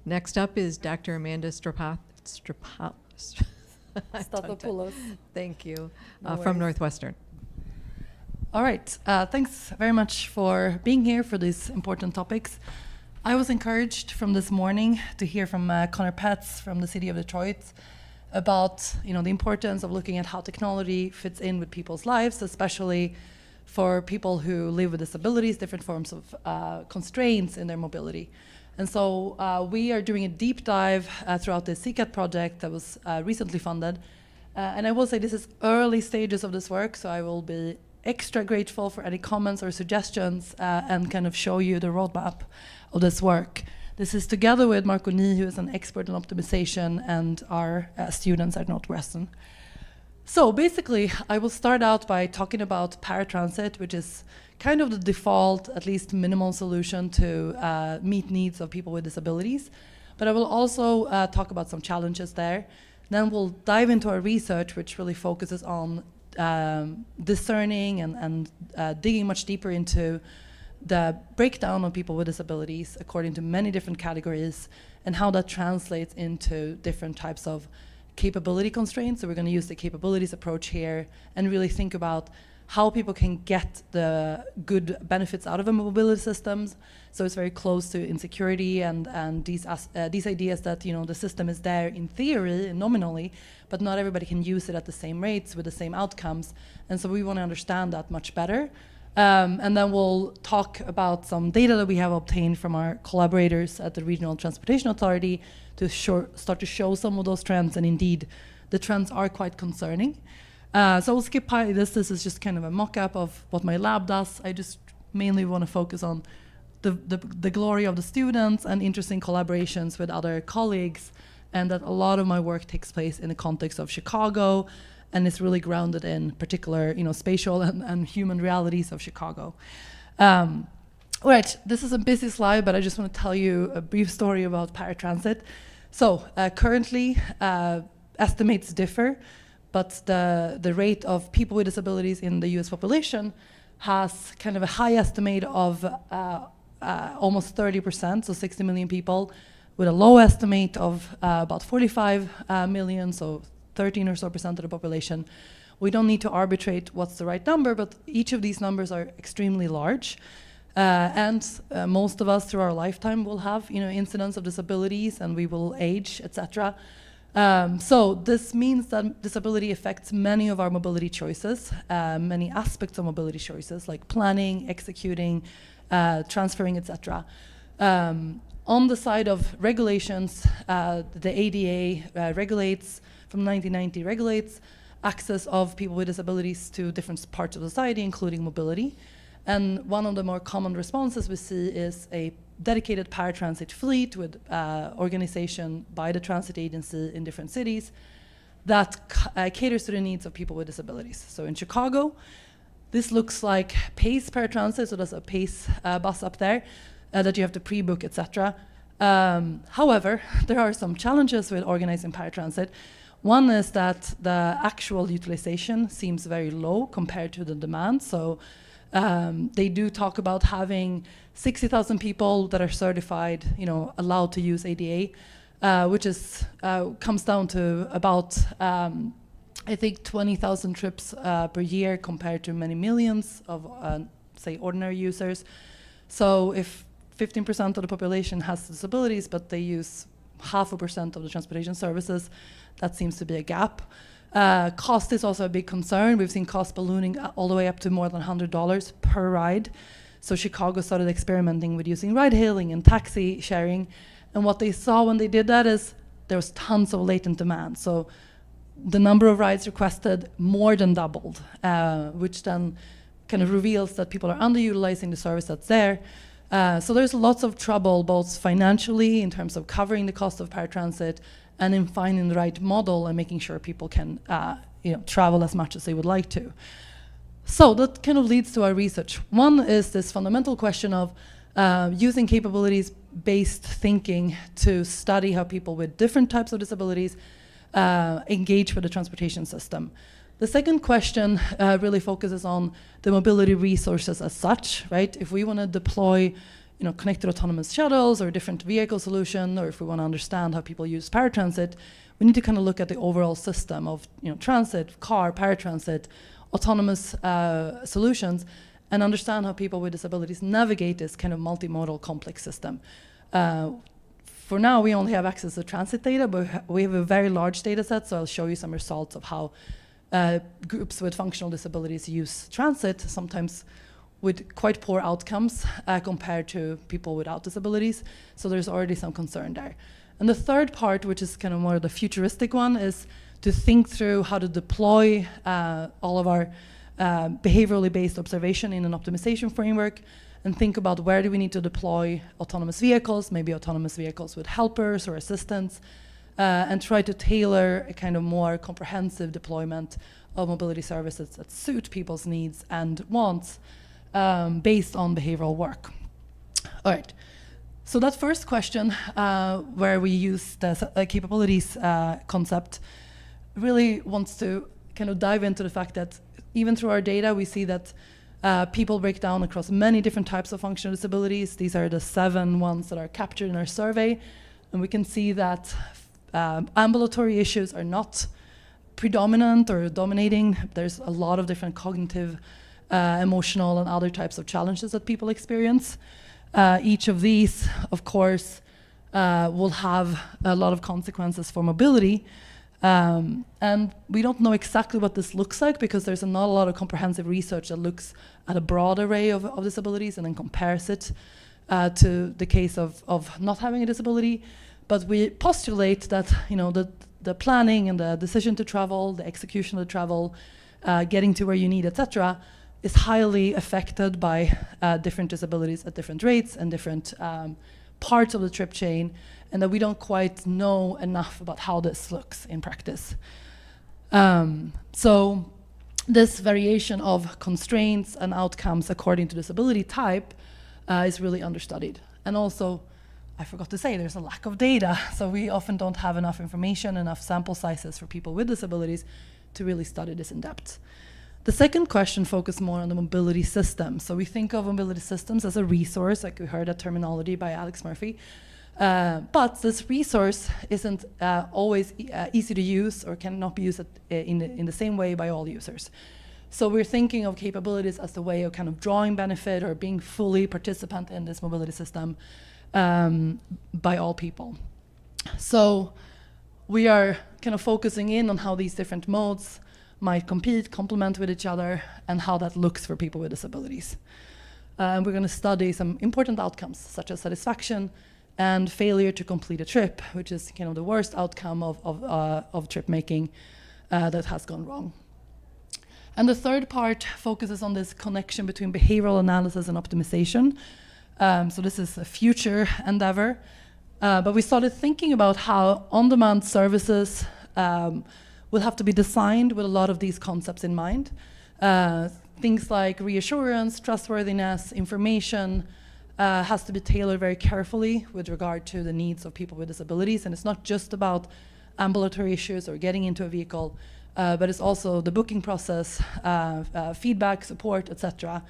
Next up is Dr. Amanda Stathopoulos. Thank you, No from worries. Northwestern. All right, thanks very much for being here for these important topics. I was encouraged from this morning to hear from Connor Petz from the city of Detroit about the importance of looking at how technology fits in with people's lives, especially for people who live with disabilities, different forms of constraints in their mobility. And so we are doing a deep dive throughout the CCAT project that was recently funded. And I will say this is early stages of this work, so I will be extra grateful for any comments or suggestions and kind of show you the roadmap of this work. This is together with Marco Ni, who is an expert in optimization, and our students at Northwestern. So basically, I will start out by talking about paratransit, which is kind of the default, at least minimal solution to meet needs of people with disabilities. But I will also talk about some challenges there. Then we'll dive into our research, which really focuses on discerning and digging much deeper into the breakdown of people with disabilities according to many different categories and how that translates into different types of capability constraints. So we're going to use the capabilities approach here and really think about how people can get the good benefits out of the mobility systems. So it's very close to insecurity and these ideas that the system is there in theory and nominally, but not everybody can use it at the same rates with the same outcomes. And so we want to understand that much better. And then we'll talk about some data that we have obtained from our collaborators at the Regional Transportation Authority to start to show some of those trends, and indeed, the trends are quite concerning. So we'll skip by this. This is just kind of a mock-up of what my lab does. I just mainly want to focus on the glory of the students and interesting collaborations with other colleagues, and that a lot of my work takes place in the context of Chicago, and it's really grounded in particular, spatial and human realities of Chicago. All right, this is a busy slide, but I just want to tell you a brief story about paratransit. So currently, estimates differ, but the rate of people with disabilities in the US population has kind of a high estimate of almost 30%, so 60 million people, with a low estimate of about 45 million, so 13 or so percent of the population. We don't need to arbitrate what's the right number, but each of these numbers are extremely large. And most of us through our lifetime will have incidents of disabilities, and we will age, etc. So this means that disability affects many of our mobility choices, many aspects of mobility choices, like planning, executing, transferring, etc. On the side of regulations, the ADA regulates, from 1990, regulates access of people with disabilities to different parts of society, including mobility. And one of the more common responses we see is a dedicated paratransit fleet with organization by the transit agency in different cities that caters to the needs of people with disabilities. So in Chicago, this looks like PACE paratransit, so there's a PACE bus up there that you have to pre-book, etc. However, there are some challenges with organizing paratransit. One is that the actual utilization seems very low compared to the demand. So they do talk about having 60,000 people that are certified, allowed to use ADA, which is comes down to about, I think, 20,000 trips per year compared to many millions of, say, ordinary users. So if 15% of the population has disabilities, but they use 0.5% of the transportation services, that seems to be a gap. Cost is also a big concern. We've seen cost ballooning all the way up to more than $100 per ride. So Chicago started experimenting with using ride hailing and taxi sharing. And what they saw when they did that is there was tons of latent demand. So the number of rides requested more than doubled, which then kind of reveals that people are underutilizing the service that's there. So there's lots of trouble, both financially in terms of covering the cost of paratransit and in finding the right model and making sure people can travel as much as they would like to. So that kind of leads to our research. One is this fundamental question of using capabilities-based thinking to study how people with different types of disabilities engage with the transportation system. The second question really focuses on the mobility resources as such, right? If we want to deploy connected autonomous shuttles or different vehicle solution, or if we want to understand how people use paratransit, we need to kind of look at the overall system of transit, car, paratransit, autonomous solutions, and understand how people with disabilities navigate this kind of multimodal complex system. For now, we only have access to transit data, but we have a very large data set, so I'll show you some results of how groups with functional disabilities use transit, sometimes with quite poor outcomes compared to people without disabilities. So there's already some concern there. And the third part, which is kind of more the futuristic one, is to think through how to deploy all of our behaviorally based observation in an optimization framework, and think about where do we need to deploy autonomous vehicles, maybe autonomous vehicles with helpers or assistants, and try to tailor a kind of more comprehensive deployment of mobility services that suit people's needs and wants based on behavioral work. All right, so that first question, where we use the capabilities concept, really wants to kind of dive into the fact that even through our data, we see that people break down across many different types of functional disabilities. These are the 7 ones that are captured in our survey. And we can see that ambulatory issues are not predominant or dominating. There's a lot of different cognitive, emotional, and other types of challenges that people experience. Each of these, of course, will have a lot of consequences for mobility. And we don't know exactly what this looks like because there's not a lot of comprehensive research that looks at a broad array of disabilities and then compares it to the case of not having a disability. But we postulate that the planning and the decision to travel, the execution of the travel, getting to where you need, etc., is highly affected by different disabilities at different rates and different parts of the trip chain, and that we don't quite know enough about how this looks in practice. So this variation of constraints and outcomes according to disability type is really understudied. And also, I forgot to say, there's a lack of data, so we often don't have enough information, enough sample sizes for people with disabilities to really study this in depth. The second question focused more on the mobility system. So we think of mobility systems as a resource, like we heard that terminology by Alex Murphy. But this resource isn't always easy to use or cannot be used in the same way by all users. So we're thinking of capabilities as the way of kind of drawing benefit or being fully participant in this mobility system by all people. So we are kind of focusing in on how these different modes might compete, complement with each other, and how that looks for people with disabilities. We're going to study some important outcomes, such as satisfaction and failure to complete a trip, which is kind of the worst outcome of trip making that has gone wrong. And the third part focuses on this connection between behavioral analysis and optimization. So this is a future endeavor. But we started thinking about how on-demand services will have to be designed with a lot of these concepts in mind. Things like reassurance, trustworthiness, information has to be tailored very carefully with regard to the needs of people with disabilities. And it's not just about ambulatory issues or getting into a vehicle, but it's also the booking process, feedback, support, etc.,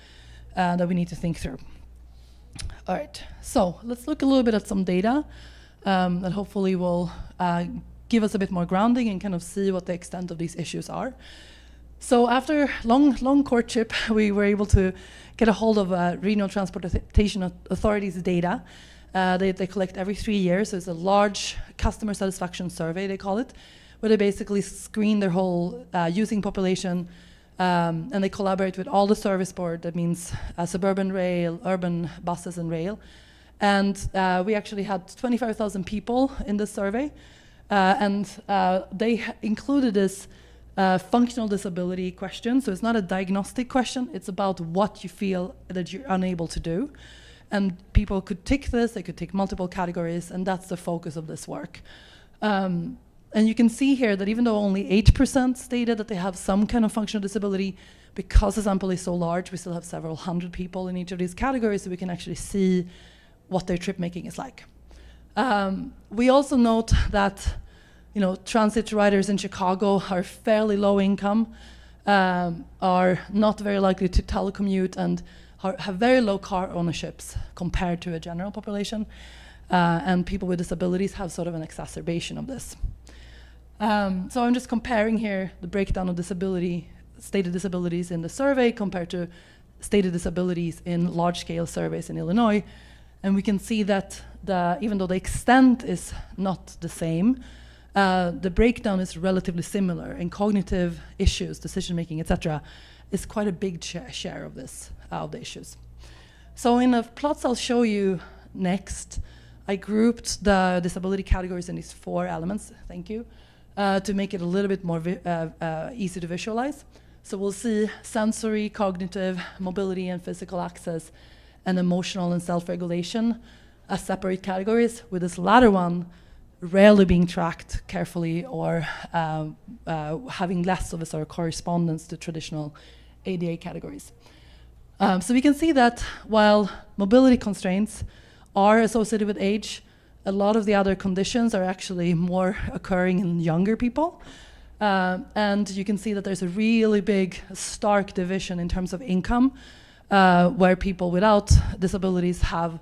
that we need to think through. All right, so let's look a little bit at some data that hopefully will give us a bit more grounding and kind of see what the extent of these issues are. So after long courtship, we were able to get a hold of Regional Transportation Authority's data. They collect every 3 years, so it's a large customer satisfaction survey, they call it, where they basically screen their whole using population, and they collaborate with all the service board, that means suburban rail, urban buses and rail. And we actually had 25,000 people in this survey, and they included this functional disability question. So it's not a diagnostic question, it's about what you feel that you're unable to do. And people could tick this, they could tick multiple categories, and that's the focus of this work. And you can see here that even though only 8% stated that they have some kind of functional disability, because the sample is so large, we still have several hundred people in each of these categories, so we can actually see what their trip making is like. We also note that transit riders in Chicago are fairly low income, are not very likely to telecommute, and have very low car ownerships compared to a general population, and people with disabilities have sort of an exacerbation of this. So I'm just comparing here the breakdown of stated disabilities in the survey compared to stated disabilities in large-scale surveys in Illinois. And we can see that even though the extent is not the same, the breakdown is relatively similar. In cognitive issues, decision-making, etc., is quite a big share of this, of the issues. So in the plots I'll show you next, I grouped the disability categories in these 4 elements, thank you, to make it a little bit more easy to visualize. So we'll see sensory, cognitive, mobility and physical access, and emotional and self-regulation as separate categories, with this latter one rarely being tracked carefully or having less of a sort of correspondence to traditional ADA categories. So we can see that while mobility constraints are associated with age, a lot of the other conditions are actually more occurring in younger people. And you can see that there's a really big, stark division in terms of income, where people without disabilities have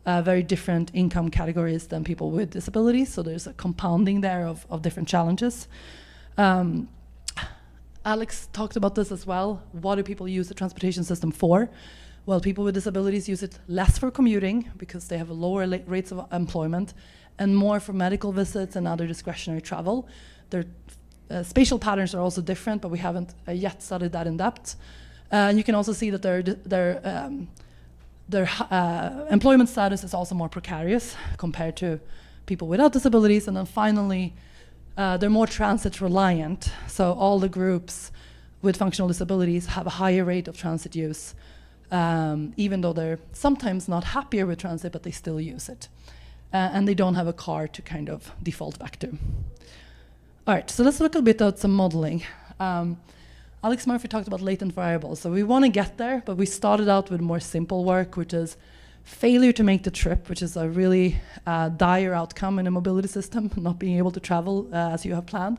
very different income categories than people with disabilities. So there's a compounding there of different challenges. Alex talked about this as well. What do people use the transportation system for? Well, people with disabilities use it less for commuting because they have lower rates of employment, and more for medical visits and other discretionary travel. Their spatial patterns are also different, but we haven't yet studied that in depth. And you can also see that their employment status is also more precarious compared to people without disabilities. And then finally, they're more transit reliant. So all the groups with functional disabilities have a higher rate of transit use, even though they're sometimes not happier with transit, but they still use it. And they don't have a car to kind of default back to. All right, so let's look a bit at some modeling. Alex Murphy talked about latent variables. So we want to get there, but we started out with more simple work, which is failure to make the trip, which is a really dire outcome in a mobility system, not being able to travel as you have planned.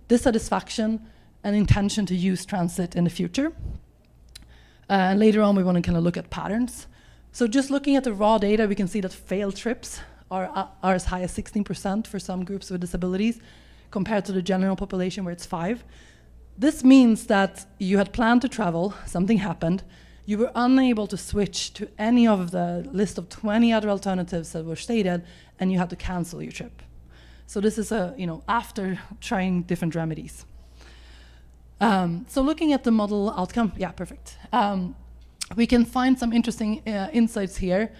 Dissatisfaction and intention to use transit in the future. And later on, we want to kind of look at patterns. So just looking at the raw data, we can see that failed trips are as high as 16% for some groups with disabilities, compared to the general population where it's 5%. This means that you had planned to travel, something happened, you were unable to switch to any of the list of 20 other alternatives that were stated, and you had to cancel your trip. So this is after trying different remedies. So looking at the model outcome, yeah, perfect. We can find some interesting insights here.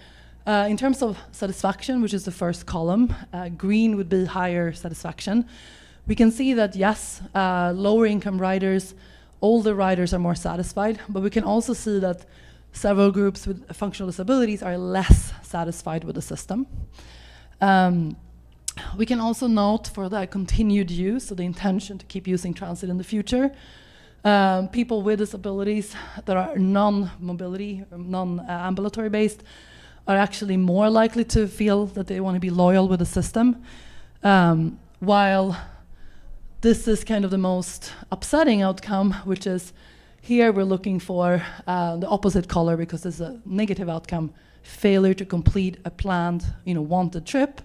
In terms of satisfaction, which is the first column, green would be higher satisfaction. We can see that, yes, lower income riders, older riders are more satisfied, but we can also see that several groups with functional disabilities are less satisfied with the system. We can also note for the continued use, so the intention to keep using transit in the future, people with disabilities that are non-mobility, or non-ambulatory based, are actually more likely to feel that they want to be loyal with the system, while this is kind of the most upsetting outcome, which is here we're looking for the opposite color because this is a negative outcome, failure to complete a planned, wanted trip.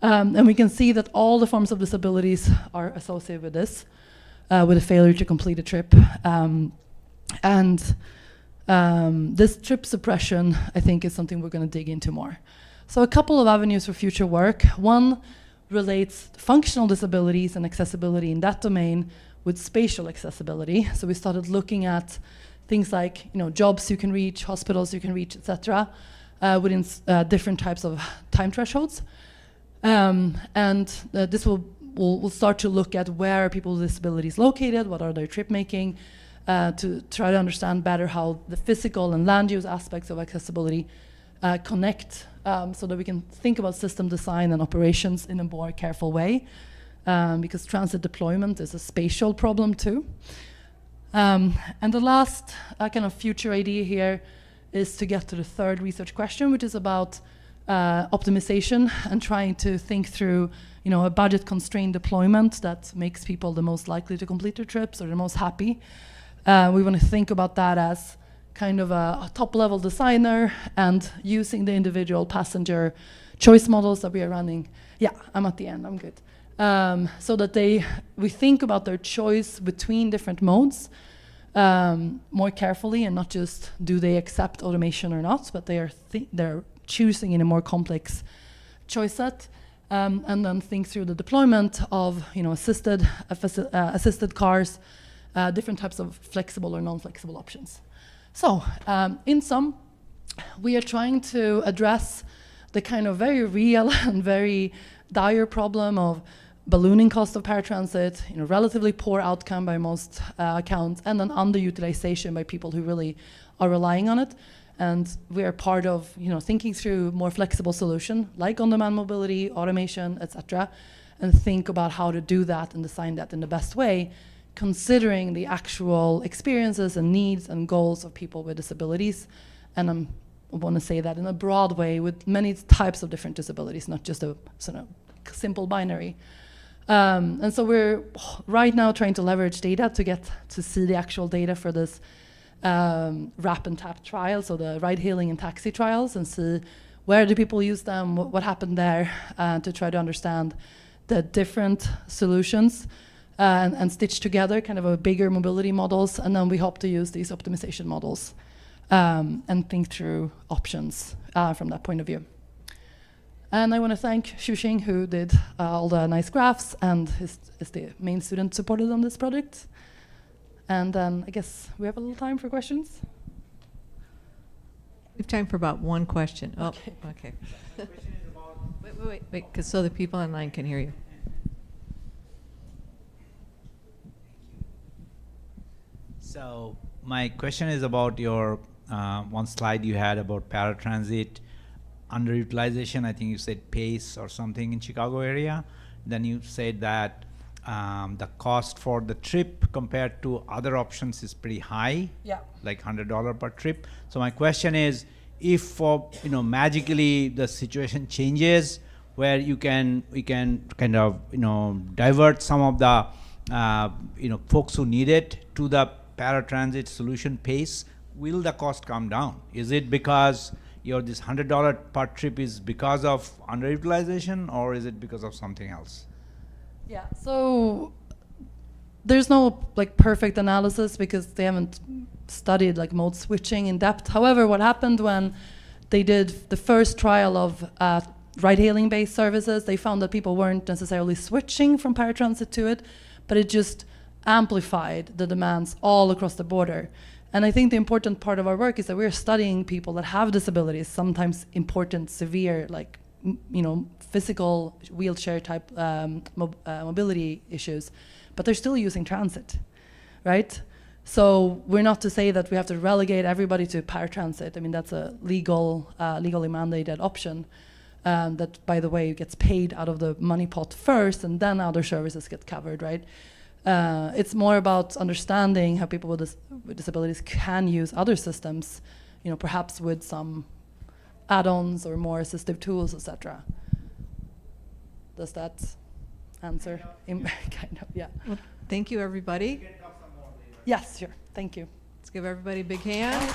And we can see that all the forms of disabilities are associated with this, with a failure to complete a trip. This trip suppression, I think, is something we're going to dig into more. So a couple of avenues for future work. One relates functional disabilities and accessibility in that domain with spatial accessibility. So we started looking at things like jobs you can reach, hospitals you can reach, etc., within different types of time thresholds. This we'll start to look at where are people with disabilities located, what are their trip making, to try to understand better how the physical and land use aspects of accessibility connect, so that we can think about system design and operations in a more careful way, because transit deployment is a spatial problem too. And the last kind of future idea here is to get to the third research question, which is about optimization and trying to think through a budget-constrained deployment that makes people the most likely to complete their trips or the most happy. We want to think about that as kind of a top-level designer and using the individual passenger choice models that we are running. Yeah, I'm at the end, I'm good. So that we think about their choice between different modes more carefully, and not just do they accept automation or not, but they're choosing in a more complex choice set, and then think through the deployment of assisted cars, different types of flexible or non-flexible options. So in sum, we are trying to address the kind of very real and very dire problem of ballooning cost of paratransit, relatively poor outcome by most accounts, and then underutilization by people who really are relying on it. And we are part of thinking through more flexible solution, like on-demand mobility, automation, etc., and think about how to do that and design that in the best way, considering the actual experiences and needs and goals of people with disabilities. And I want to say that in a broad way, with many types of different disabilities, not just a sort of simple binary. And so we're right now trying to leverage data to get to see the actual data for this RAP and TAP trials, so the ride-hailing and taxi trials, and see where do people use them, what happened there, to try to understand the different solutions and stitch together kind of a bigger mobility models. And then we hope to use these optimization models and think through options from that point of view. And I want to thank Xuxing, who did all the nice graphs and is the main student supported on this project. And then I guess we have a little time for questions. We have time for about one question. Oh, Okay. okay. Wait, because so the people online can hear you. So my question is about your one slide you had about paratransit underutilization. I think you said PACE or something in Chicago area. Then you said that the cost for the trip compared to other options is pretty high, like $100 per trip. So my question is, if magically the situation changes where we can kind of divert some of the folks who need it to the paratransit solution PACE, will the cost come down? Is it because this $100 per trip is because of underutilization, or is it because of something else? Yeah, so there's no perfect analysis because they haven't studied mode switching in depth. However, what happened when they did the first trial of ride-hailing based services, they found that people weren't necessarily switching from paratransit to it, but it just amplified the demands all across the border. And I think the important part of our work is that we're studying people that have disabilities, sometimes important, severe, physical wheelchair type mobility issues, but they're still using transit, right? So we're not to say that we have to relegate everybody to paratransit. I mean, that's a legally mandated option that, by the way, gets paid out of the money pot first, and then other services get covered, right? It's more about understanding how people with disabilities can use other systems, perhaps with some add-ons or more assistive tools, etc. Does that answer? Kind of, yeah. Well, thank you, everybody. Yes, sure. Thank you. Let's give everybody a big hand.